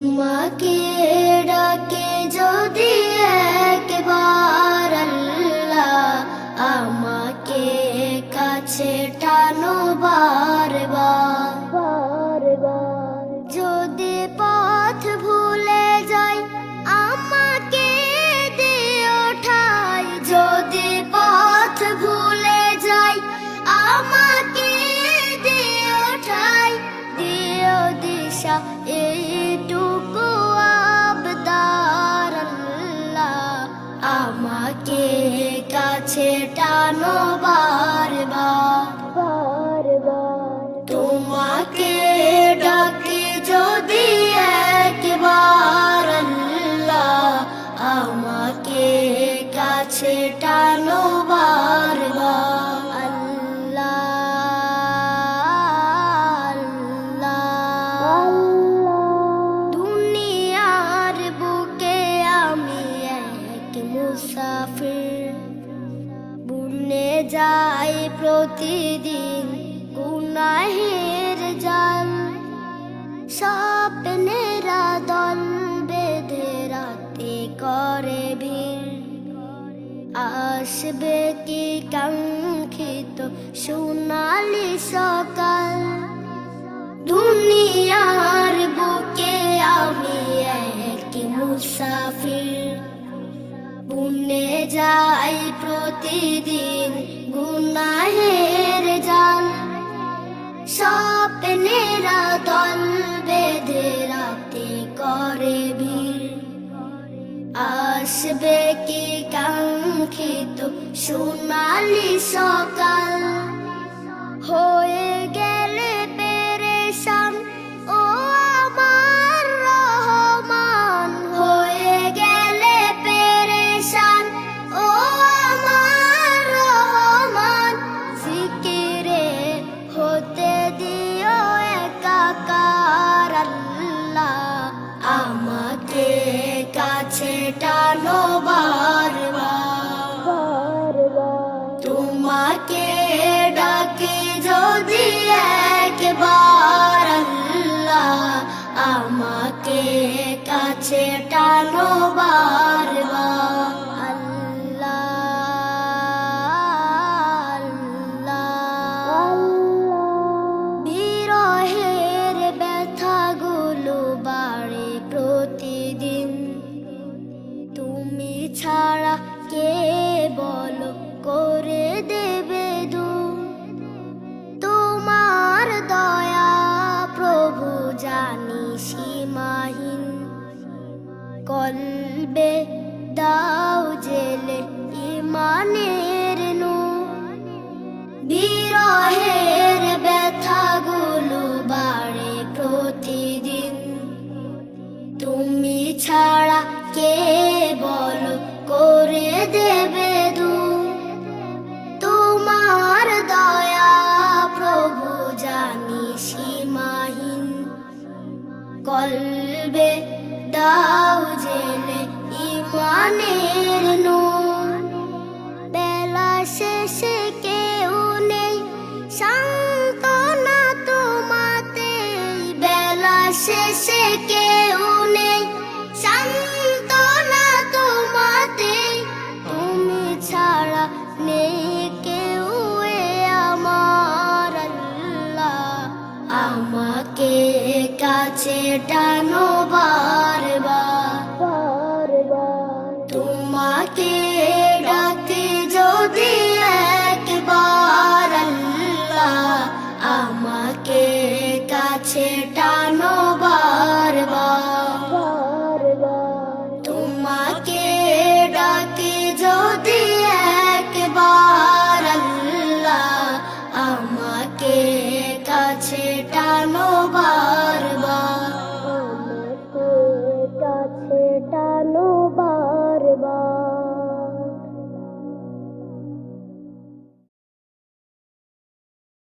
মাকে ডাকে যদি একবার আল্লাহ, আমাকে কাছে টানো বারবার। যদি পথ ভুলে যাই আমাকে দিও ঠাই, যদি পথ ভুলে যাই আমাকে দিও ঠাই, দিও দিশা এইটুকু আবদার আল্লাহ, আমাকে কাছে টানো বারবার। তোমাকে ডাকি যদি একবার আল্লাহ, আমাকে কাছে টানো বারবার। আল্লাহ আল্লাহ, দুনিয়ার বুকে আমি এক মুসাফির, বুনে যাই প্রতিদিন গুনাহের জাল, স্বপ্নেরা দল বেঁধে রাতে করে ভিড়, আসবে কি কাঙ্ক্ষিত সোনালি সকাল। দুনিয়ার বুকে আমি এক মুসাফির, বুনে যাই প্রতিদিন গুনাহের জাল, স্বপ্নেরা দল বেঁধে রাতে করে ভিড়, আসবে কি কাঙ্ক্ষিত সোনালি সকাল। হয়ে গেলে পেরেশান ও আমার রহমান, হয়ে গেলে পেরেশান ও আমার রহমান, জিকিরে হতে দিও একাকার আল্লাহ, আমাকে কাছে টানো বারবার। তোমাকে ডাকি যদি একবার আল্লাহ, আমাকে কাছে টানো বারবার। আল্লাহ আল্লাহ, বিরহের ব্যথাগুলো বাড়ে প্রতিদিন, তুমি ছাড়া কে বলো করে দেবে দূর, তোমার দয়া প্রভু জানি সীমাহীন, কলবে দাও জেলে ইমানের নূর, বিরহের ব্যথাগুলো বাড়ে প্রতিদিন, তুমি ছাড়া কে বলো করে দেবে দূর, তোমার দয়া প্রভু জানি সীমাহীন, কলবে দাও জেলে ইমানের নূর।